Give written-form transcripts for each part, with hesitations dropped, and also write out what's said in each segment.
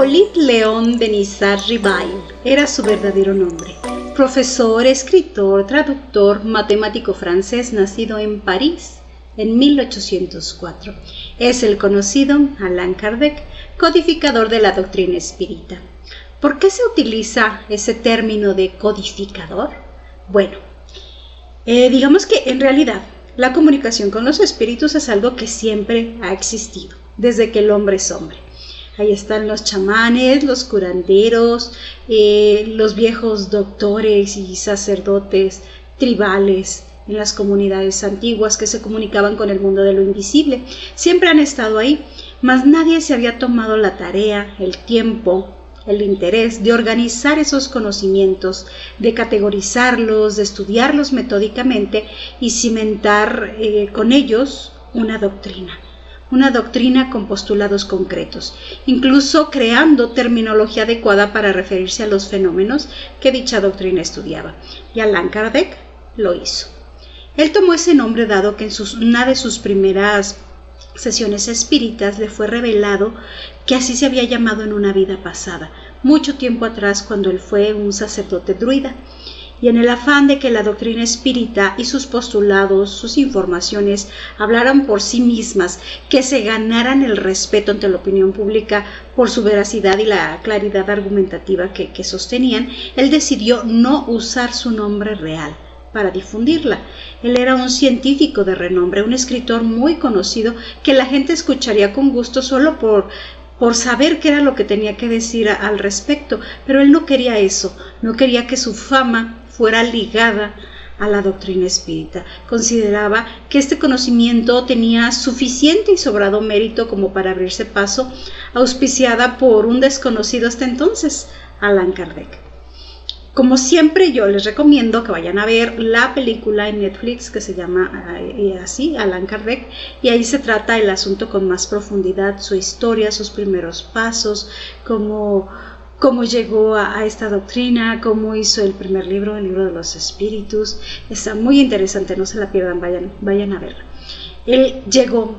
Hippolyte Léon Denisard Rivail era su verdadero nombre. Profesor, escritor, traductor, matemático francés nacido en París en 1804. Es el conocido Allan Kardec, codificador de la doctrina espírita. ¿Por qué se utiliza ese término de codificador? Bueno, digamos que en realidad la comunicación con los espíritus es algo que siempre ha existido, desde que el hombre es hombre. Ahí están los chamanes, los curanderos, los viejos doctores y sacerdotes tribales en las comunidades antiguas que se comunicaban con el mundo de lo invisible. Siempre han estado ahí, mas nadie se había tomado la tarea, el tiempo, el interés de organizar esos conocimientos, de categorizarlos, de estudiarlos metódicamente y cimentar con ellos una doctrina con postulados concretos, incluso creando terminología adecuada para referirse a los fenómenos que dicha doctrina estudiaba. Y Allan Kardec lo hizo. Él tomó ese nombre dado que en una de sus primeras sesiones espíritas le fue revelado que así se había llamado en una vida pasada, mucho tiempo atrás, cuando él fue un sacerdote druida. Y en el afán de que la doctrina espírita y sus postulados, sus informaciones, hablaran por sí mismas, que se ganaran el respeto ante la opinión pública por su veracidad y la claridad argumentativa que sostenían, él decidió no usar su nombre real para difundirla. Él era un científico de renombre, un escritor muy conocido que la gente escucharía con gusto solo por saber qué era lo que tenía que decir al respecto, pero él no quería eso, no quería que su fama fuera ligada a la doctrina espírita. Consideraba que este conocimiento tenía suficiente y sobrado mérito como para abrirse paso, auspiciada por un desconocido hasta entonces, Allan Kardec. Como siempre, yo les recomiendo que vayan a ver la película en Netflix que se llama así, Allan Kardec, y ahí se trata el asunto con más profundidad, su historia, sus primeros pasos, cómo llegó a esta doctrina, cómo hizo el primer libro, el libro de los espíritus. Está muy interesante, no se la pierdan, vayan a verla. Él llegó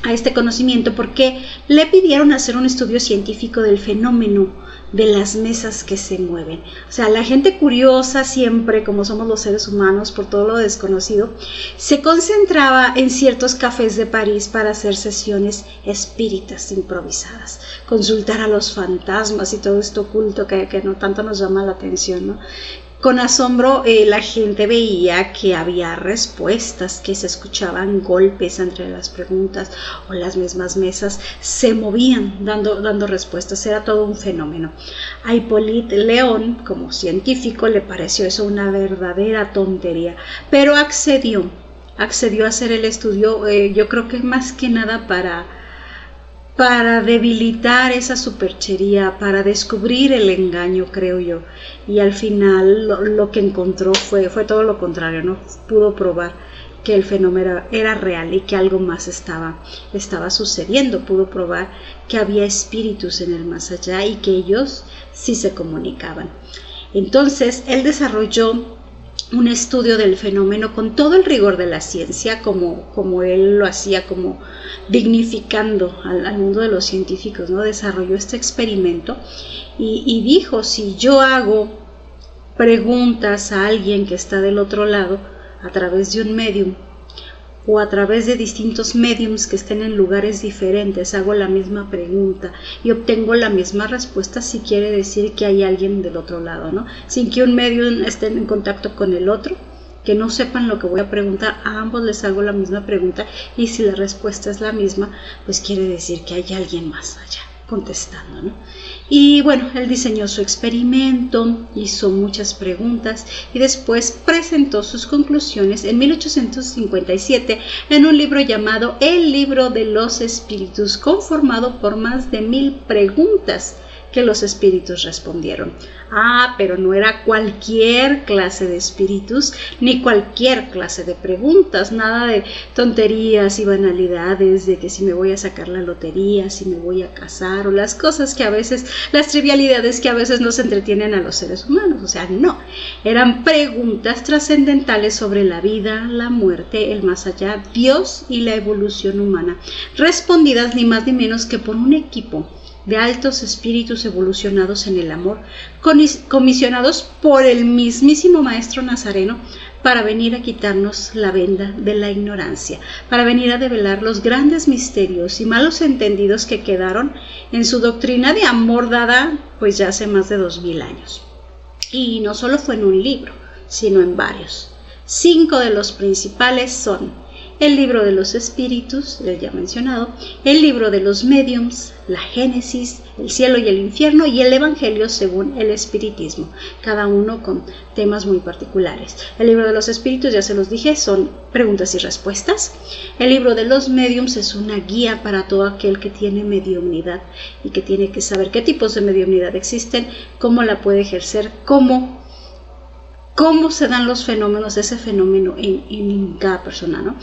a este conocimiento porque le pidieron hacer un estudio científico del fenómeno de las mesas que se mueven. O sea, la gente curiosa siempre, como somos los seres humanos, por todo lo desconocido, se concentraba en ciertos cafés de París para hacer sesiones espíritas improvisadas, consultar a los fantasmas y todo esto oculto que no tanto nos llama la atención, ¿no? Con asombro la gente veía que había respuestas, que se escuchaban golpes entre las preguntas o las mismas mesas se movían dando respuestas. Era todo un fenómeno. A Hippolyte Léon, como científico, le pareció eso una verdadera tontería, pero accedió a hacer el estudio, yo creo que más que nada para debilitar esa superchería, para descubrir el engaño, creo yo. Y al final lo que encontró fue todo lo contrario, ¿no? Pudo probar que el fenómeno era real y que algo más estaba sucediendo. Pudo probar que había espíritus en el más allá y que ellos sí se comunicaban. Entonces, él desarrolló un estudio del fenómeno con todo el rigor de la ciencia, como él lo hacía, como dignificando al mundo de los científicos, ¿no? Desarrolló este experimento y dijo: si yo hago preguntas a alguien que está del otro lado a través de un medium o a través de distintos mediums que estén en lugares diferentes, hago la misma pregunta y obtengo la misma respuesta, si quiere decir que hay alguien del otro lado, ¿no? Sin que un medium esté en contacto con el otro, que no sepan lo que voy a preguntar, a ambos les hago la misma pregunta y si la respuesta es la misma, pues quiere decir que hay alguien más allá contestando, ¿no? Y bueno, él diseñó su experimento, hizo muchas preguntas y después presentó sus conclusiones en 1857 en un libro llamado El Libro de los Espíritus, conformado por más de 1000 preguntas que los espíritus respondieron. Pero no era cualquier clase de espíritus, ni cualquier clase de preguntas, nada de tonterías y banalidades, de que si me voy a sacar la lotería, si me voy a casar, o las cosas que a veces, las trivialidades que a veces nos entretienen a los seres humanos. O sea, no, eran preguntas trascendentales sobre la vida, la muerte, el más allá, Dios y la evolución humana, respondidas ni más ni menos que por un equipo de altos espíritus evolucionados en el amor, comisionados por el mismísimo Maestro Nazareno para venir a quitarnos la venda de la ignorancia, para venir a develar los grandes misterios y malos entendidos que quedaron en su doctrina de amor dada pues ya hace más de 2000 años. Y no solo fue en un libro, sino en varios. 5 de los principales son el libro de los espíritus, el ya mencionado, el libro de los médiums, la Génesis, el cielo y el infierno y el Evangelio según el espiritismo, cada uno con temas muy particulares. El libro de los espíritus, ya se los dije, son preguntas y respuestas. El libro de los médiums es una guía para todo aquel que tiene mediumnidad y que tiene que saber qué tipos de mediumnidad existen, cómo la puede ejercer, cómo se dan los fenómenos, ese fenómeno en cada persona, ¿no?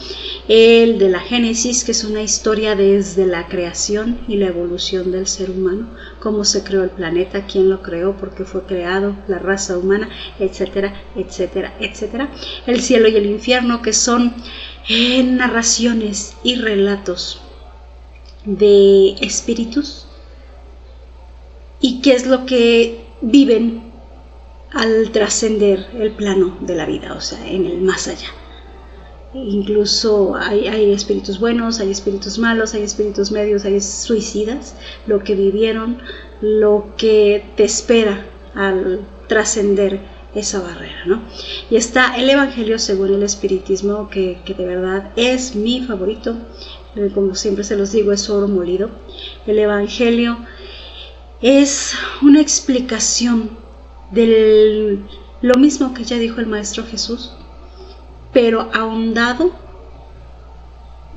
El de la Génesis, que es una historia desde la creación y la evolución del ser humano, cómo se creó el planeta, quién lo creó, por qué fue creado, la raza humana, etcétera, etcétera, etcétera. El cielo y el infierno, que son narraciones y relatos de espíritus y qué es lo que viven al trascender el plano de la vida, o sea, en el más allá. Incluso hay espíritus buenos, hay espíritus malos, hay espíritus medios, hay suicidas, lo que vivieron, lo que te espera al trascender esa barrera, ¿no? Y está el Evangelio según el espiritismo, que de verdad es mi favorito, como siempre se los digo, es oro molido. El Evangelio es una explicación de lo mismo que ya dijo el Maestro Jesús, pero ahondado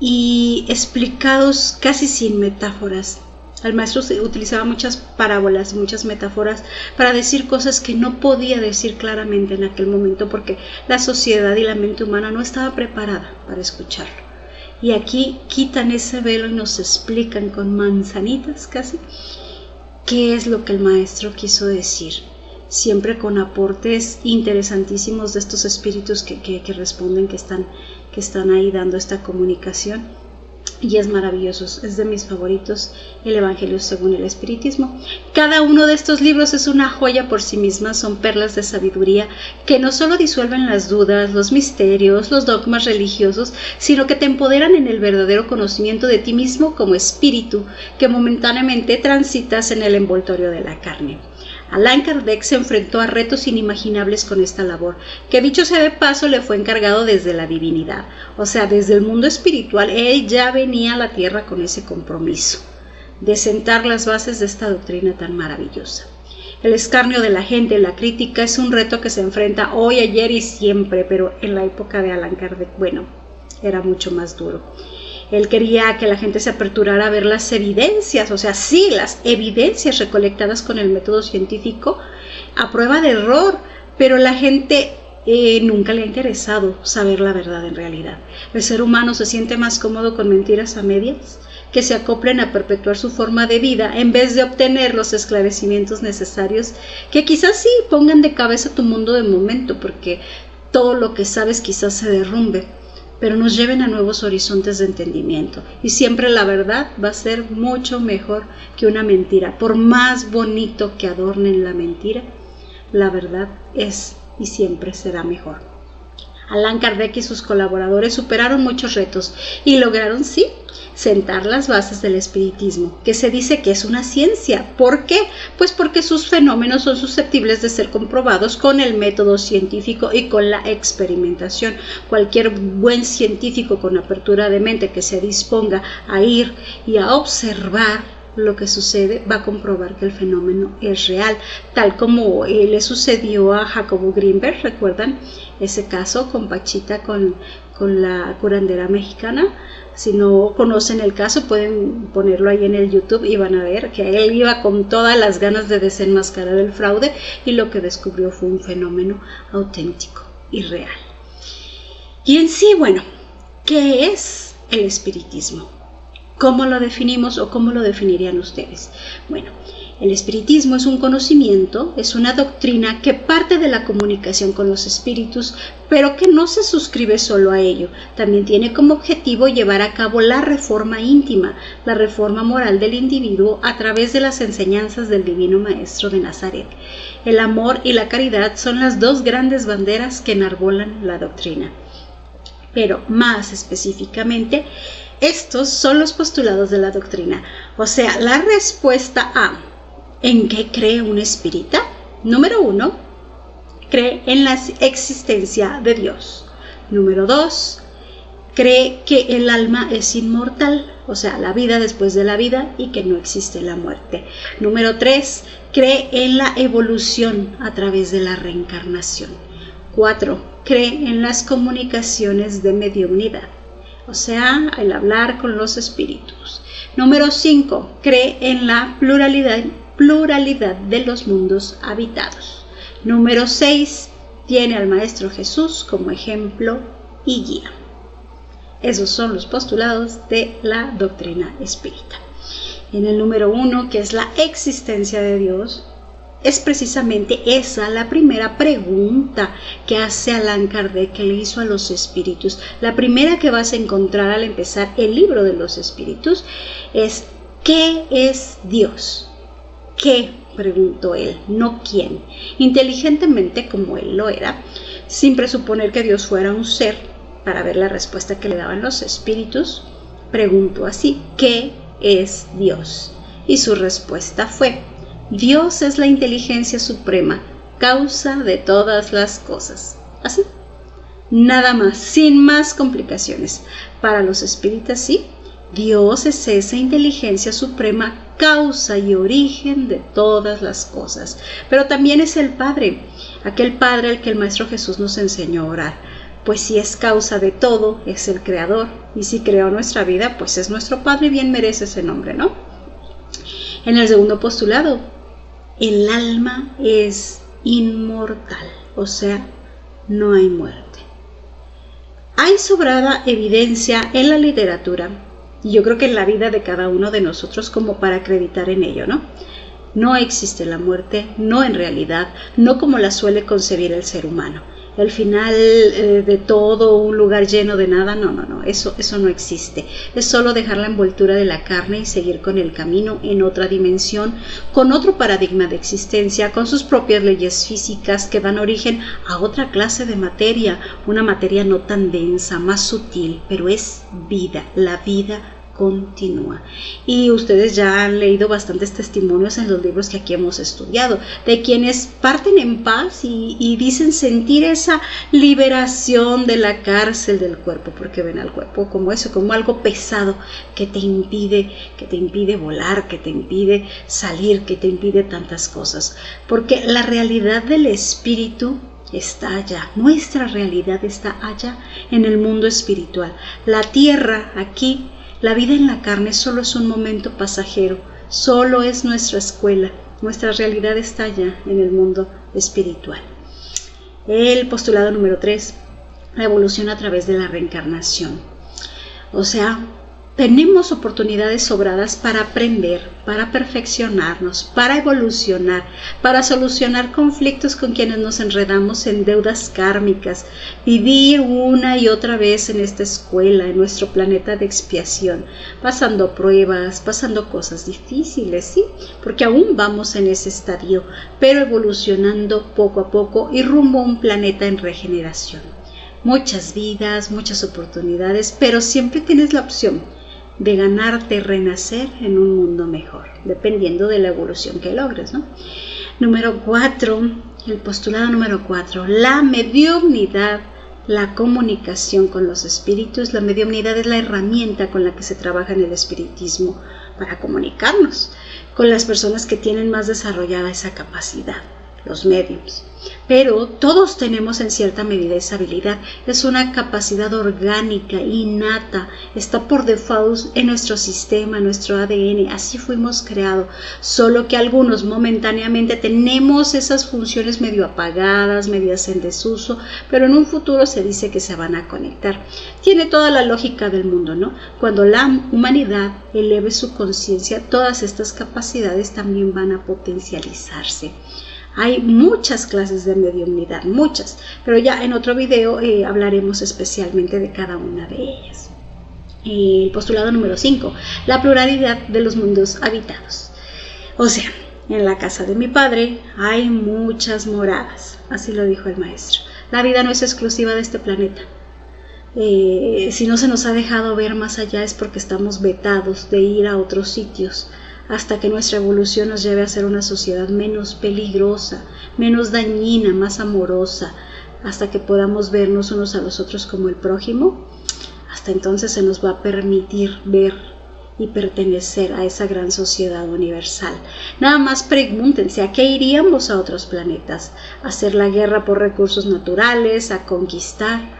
y explicados casi sin metáforas. El Maestro utilizaba muchas parábolas, muchas metáforas para decir cosas que no podía decir claramente en aquel momento porque la sociedad y la mente humana no estaba preparada para escucharlo. Y aquí quitan ese velo y nos explican con manzanitas casi qué es lo que el Maestro quiso decir, siempre con aportes interesantísimos de estos espíritus que responden, que están ahí dando esta comunicación, y es maravilloso, es de mis favoritos, el Evangelio según el espiritismo. Cada uno de estos libros es una joya por sí misma, son perlas de sabiduría que no solo disuelven las dudas, los misterios, los dogmas religiosos, sino que te empoderan en el verdadero conocimiento de ti mismo como espíritu que momentáneamente transitas en el envoltorio de la carne. Allan Kardec se enfrentó a retos inimaginables con esta labor, que dicho sea de paso le fue encargado desde la divinidad, o sea, desde el mundo espiritual. Él ya venía a la tierra con ese compromiso de sentar las bases de esta doctrina tan maravillosa. El escarnio de la gente, la crítica, es un reto que se enfrenta hoy, ayer y siempre, pero en la época de Allan Kardec, bueno, era mucho más duro. Él quería que la gente se aperturara a ver las evidencias, o sea, sí, las evidencias recolectadas con el método científico a prueba de error, pero la gente nunca le ha interesado saber la verdad en realidad. El ser humano se siente más cómodo con mentiras a medias que se acoplen a perpetuar su forma de vida en vez de obtener los esclarecimientos necesarios que quizás sí pongan de cabeza tu mundo de momento, porque todo lo que sabes quizás se derrumbe, pero nos lleven a nuevos horizontes de entendimiento. Y siempre la verdad va a ser mucho mejor que una mentira. Por más bonito que adornen la mentira, la verdad es y siempre será mejor. Allan Kardec y sus colaboradores superaron muchos retos y lograron, sí, sentar las bases del espiritismo, que se dice que es una ciencia. ¿Por qué? Pues porque sus fenómenos son susceptibles de ser comprobados con el método científico y con la experimentación. Cualquier buen científico con apertura de mente que se disponga a ir y a observar lo que sucede va a comprobar que el fenómeno es real, tal como le sucedió a Jacobo Greenberg. ¿Recuerdan ese caso con Pachita, con la curandera mexicana? Si no conocen el caso, pueden ponerlo ahí en el YouTube y van a ver que él iba con todas las ganas de desenmascarar el fraude y lo que descubrió fue un fenómeno auténtico y real. Y en sí, bueno, ¿qué es el espiritismo? ¿Cómo lo definimos o cómo lo definirían ustedes? Bueno, El espiritismo es un conocimiento, es una doctrina que parte de la comunicación con los espíritus, pero que no se suscribe solo a ello. También tiene como objetivo llevar a cabo la reforma íntima, la reforma moral del individuo a través de las enseñanzas del Divino Maestro de Nazaret. El amor y la caridad son las dos grandes banderas que enarbolan la doctrina. Pero más específicamente, estos son los postulados de la doctrina, o sea, la respuesta a ¿en qué cree un espírita? Número 1, cree en la existencia de Dios. Número 2, cree que el alma es inmortal, o sea, la vida después de la vida y que no existe la muerte. Número 3, cree en la evolución a través de la reencarnación. 4, cree en las comunicaciones de mediunidad, o sea, el hablar con los espíritus. Número 5, cree en la pluralidad de los mundos habitados. Número 6, tiene al Maestro Jesús como ejemplo y guía. Esos son los postulados de la doctrina espírita. En el número 1, que es la existencia de Dios, es precisamente esa la primera pregunta que hace Allan Kardec, que le hizo a los espíritus. La primera que vas a encontrar al empezar el libro de los espíritus es ¿qué es Dios? ¿Qué? Preguntó él, no quién. Inteligentemente, como él lo era, sin presuponer que Dios fuera un ser, para ver la respuesta que le daban los espíritus, preguntó así, ¿qué es Dios? Y su respuesta fue, Dios es la inteligencia suprema, causa de todas las cosas. Así, nada más, sin más complicaciones. Para los espíritas, sí, Dios es esa inteligencia suprema, causa y origen de todas las cosas. Pero también es el Padre, aquel Padre al que el Maestro Jesús nos enseñó a orar. Pues si es causa de todo, es el Creador. Y si creó nuestra vida, pues es nuestro Padre y bien merece ese nombre, ¿no? En el segundo postulado, el alma es inmortal, o sea, no hay muerte. Hay sobrada evidencia en la literatura, y yo creo que en la vida de cada uno de nosotros como para acreditar en ello, ¿no? No existe la muerte, no en realidad, no como la suele concebir el ser humano. El final de todo, un lugar lleno de nada, no, eso no existe. Es solo dejar la envoltura de la carne y seguir con el camino en otra dimensión, con otro paradigma de existencia, con sus propias leyes físicas que dan origen a otra clase de materia, una materia no tan densa, más sutil, pero es vida, la vida continúa. Y ustedes ya han leído bastantes testimonios en los libros que aquí hemos estudiado, de quienes parten en paz y dicen sentir esa liberación de la cárcel del cuerpo, porque ven al cuerpo como eso, como algo pesado que te impide volar, que te impide salir, que te impide tantas cosas, porque la realidad del espíritu está allá, nuestra realidad está allá en el mundo espiritual. La tierra aquí, la vida en la carne solo es un momento pasajero, solo es nuestra escuela, nuestra realidad está allá en el mundo espiritual. El postulado número 3, la evolución a través de la reencarnación. O sea, tenemos oportunidades sobradas para aprender, para perfeccionarnos, para evolucionar, para solucionar conflictos con quienes nos enredamos en deudas kármicas, vivir una y otra vez en esta escuela, en nuestro planeta de expiación, pasando pruebas, pasando cosas difíciles, ¿sí? Porque aún vamos en ese estadio, pero evolucionando poco a poco y rumbo a un planeta en regeneración. Muchas vidas, muchas oportunidades, pero siempre tienes la opción de ganarte renacer en un mundo mejor, dependiendo de la evolución que logres, ¿no? Número 4, el postulado número 4, la mediumnidad, la comunicación con los espíritus. La mediumnidad es la herramienta con la que se trabaja en el espiritismo para comunicarnos con las personas que tienen más desarrollada esa capacidad. los médiums. Pero todos tenemos en cierta medida esa habilidad. Es una capacidad orgánica, innata, está por default en nuestro sistema, en nuestro ADN. Así fuimos creados, solo que algunos momentáneamente tenemos esas funciones medio apagadas, medias en desuso, pero en un futuro se dice que se van a conectar. Tiene toda la lógica del mundo, ¿no? Cuando la humanidad eleve su conciencia, todas estas capacidades también van a potencializarse. Hay muchas clases de mediumnidad, muchas, pero ya en otro video hablaremos especialmente de cada una de ellas. El postulado número 5, la pluralidad de los mundos habitados. O sea, en la casa de mi padre hay muchas moradas, así lo dijo el maestro. La vida no es exclusiva de este planeta. Si no se nos ha dejado ver más allá es porque estamos vetados de ir a otros sitios, hasta que nuestra evolución nos lleve a ser una sociedad menos peligrosa, menos dañina, más amorosa, hasta que podamos vernos unos a los otros como el prójimo. Hasta entonces se nos va a permitir ver y pertenecer a esa gran sociedad universal. Nada más pregúntense, ¿a qué iríamos a otros planetas? ¿A hacer la guerra por recursos naturales? ¿A conquistar?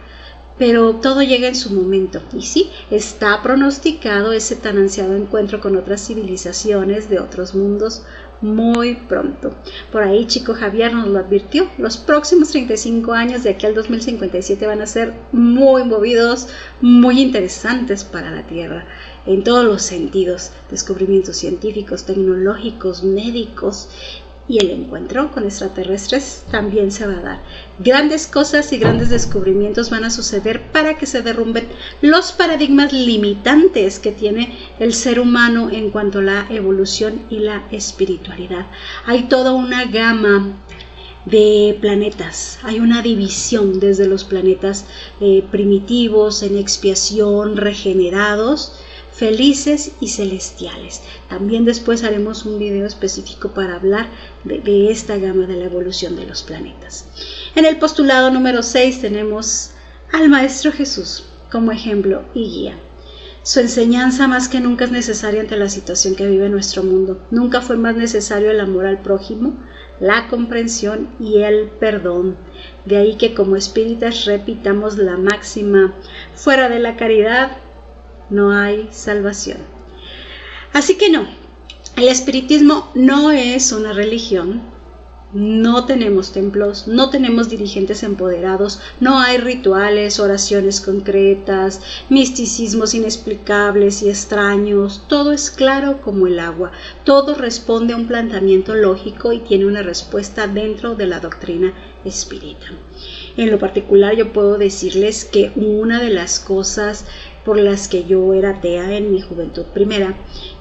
Pero todo llega en su momento, y sí, está pronosticado ese tan ansiado encuentro con otras civilizaciones de otros mundos muy pronto. Por ahí Chico Javier nos lo advirtió, los próximos 35 años de aquí al 2057 van a ser muy movidos, muy interesantes para la Tierra, en todos los sentidos, descubrimientos científicos, tecnológicos, médicos, y el encuentro con extraterrestres también se va a dar. Grandes cosas y grandes descubrimientos van a suceder para que se derrumben los paradigmas limitantes que tiene el ser humano en cuanto a la evolución y la espiritualidad. Hay toda una gama de planetas, hay una división desde los planetas primitivos, en expiación, regenerados, felices y celestiales. También después haremos un video específico para hablar de esta gama de la evolución de los planetas. En el postulado número 6 tenemos al Maestro Jesús como ejemplo y guía. Su enseñanza más que nunca es necesaria ante la situación que vive nuestro mundo. Nunca fue más necesario el amor al prójimo, la comprensión y el perdón. De ahí que como espíritas repitamos la máxima: fuera de la caridad no hay salvación. Así que no, el espiritismo no es una religión, no tenemos templos, no tenemos dirigentes empoderados, no hay rituales, oraciones concretas, misticismos inexplicables y extraños. Todo es claro como el agua, todo responde a un planteamiento lógico y tiene una respuesta dentro de la doctrina espírita. En lo particular yo puedo decirles que una de las cosas por las que yo era atea en mi juventud primera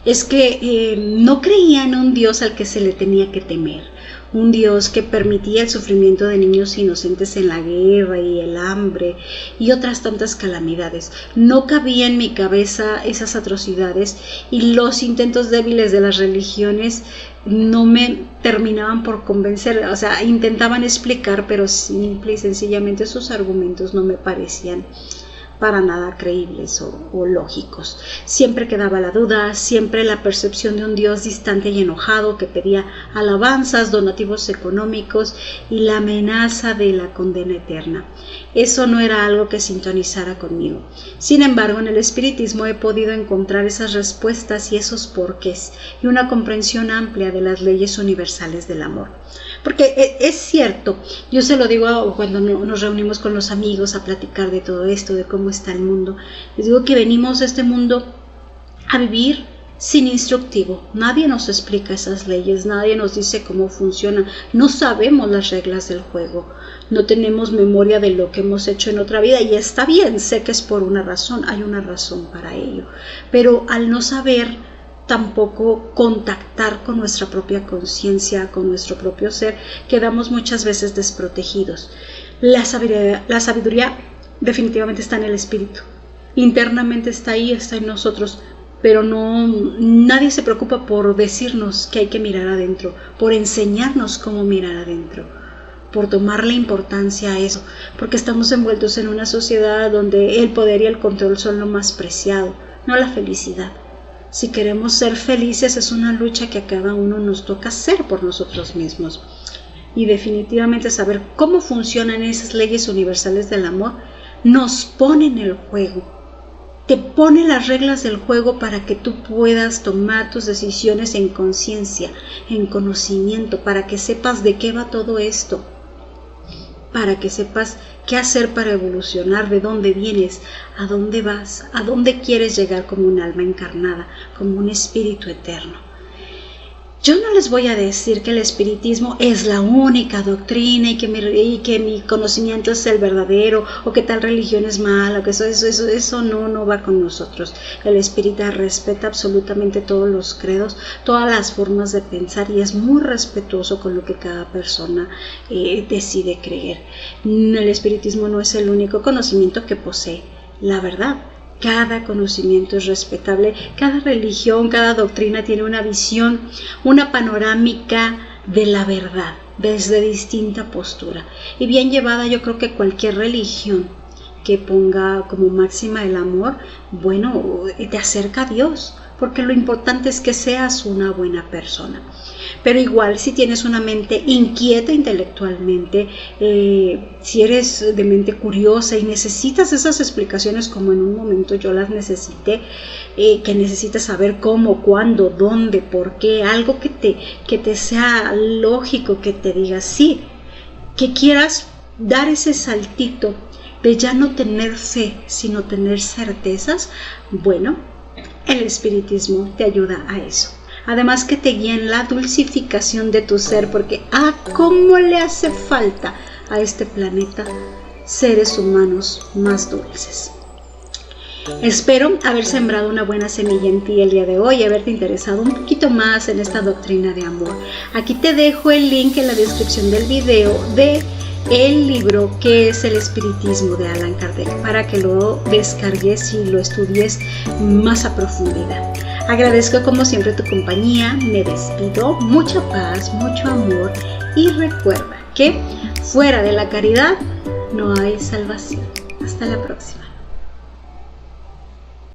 es que no creía en un Dios al que se le tenía que temer, un Dios que permitía el sufrimiento de niños inocentes en la guerra y el hambre y otras tantas calamidades. No cabía en mi cabeza esas atrocidades y los intentos débiles de las religiones no me terminaban por convencer. O sea, intentaban explicar, pero simple y sencillamente sus argumentos no me parecían para nada creíbles o lógicos. Siempre quedaba la duda, siempre la percepción de un Dios distante y enojado que pedía alabanzas, donativos económicos y la amenaza de la condena eterna. Eso no era algo que sintonizara conmigo. Sin embargo, en el espiritismo he podido encontrar esas respuestas y esos porqués y una comprensión amplia de las leyes universales del amor. Porque es cierto, yo se lo digo cuando nos reunimos con los amigos a platicar de todo esto, de cómo está el mundo. Les digo que venimos a este mundo a vivir sin instructivo. Nadie nos explica esas leyes, nadie nos dice cómo funcionan. No sabemos las reglas del juego, no tenemos memoria de lo que hemos hecho en otra vida y está bien, sé que es por una razón, hay una razón para ello. Pero al no saber tampoco contactar con nuestra propia conciencia, con nuestro propio ser, quedamos muchas veces desprotegidos. La sabiduría definitivamente está en el espíritu, internamente está ahí, está en nosotros, pero nadie se preocupa por decirnos que hay que mirar adentro, por enseñarnos cómo mirar adentro, por tomarle importancia a eso, porque estamos envueltos en una sociedad donde el poder y el control son lo más preciado, no la felicidad. Si queremos ser felices es una lucha que a cada uno nos toca hacer por nosotros mismos. y definitivamente saber cómo funcionan esas leyes universales del amor nos pone en el juego. Te pone las reglas del juego para que tú puedas tomar tus decisiones en conciencia, en conocimiento, para que sepas de qué va todo esto, para que sepas qué hacer para evolucionar, de dónde vienes, a dónde vas, a dónde quieres llegar como un alma encarnada, como un espíritu eterno. Yo no les voy a decir que el espiritismo es la única doctrina y que mi conocimiento es el verdadero, o que tal religión es mala, o que eso no va con nosotros. El espírita respeta absolutamente todos los credos, todas las formas de pensar, y es muy respetuoso con lo que cada persona decide creer. El espiritismo no es el único conocimiento que posee la verdad. Cada conocimiento es respetable, cada religión, cada doctrina tiene una visión, una panorámica de la verdad desde distinta postura. Y bien llevada, yo creo que cualquier religión que ponga como máxima el amor, bueno, te acerca a Dios, porque lo importante es que seas una buena persona. Pero igual, si tienes una mente inquieta intelectualmente, si eres de mente curiosa y necesitas esas explicaciones como en un momento yo las necesité, que necesitas saber cómo, cuándo, dónde, por qué, algo que te sea lógico, que te diga sí, que quieras dar ese saltito de ya no tener fe, sino tener certezas, bueno, el espiritismo te ayuda a eso. Además que te guía en la dulcificación de tu ser, porque cómo le hace falta a este planeta seres humanos más dulces. Espero haber sembrado una buena semilla en ti el día de hoy y haberte interesado un poquito más en esta doctrina de amor. Aquí te dejo el link en la descripción del video de el libro que es El Espiritismo de Allan Kardec, para que lo descargues y lo estudies más a profundidad. Agradezco como siempre tu compañía, me despido, mucha paz, mucho amor y recuerda que fuera de la caridad no hay salvación. Hasta la próxima.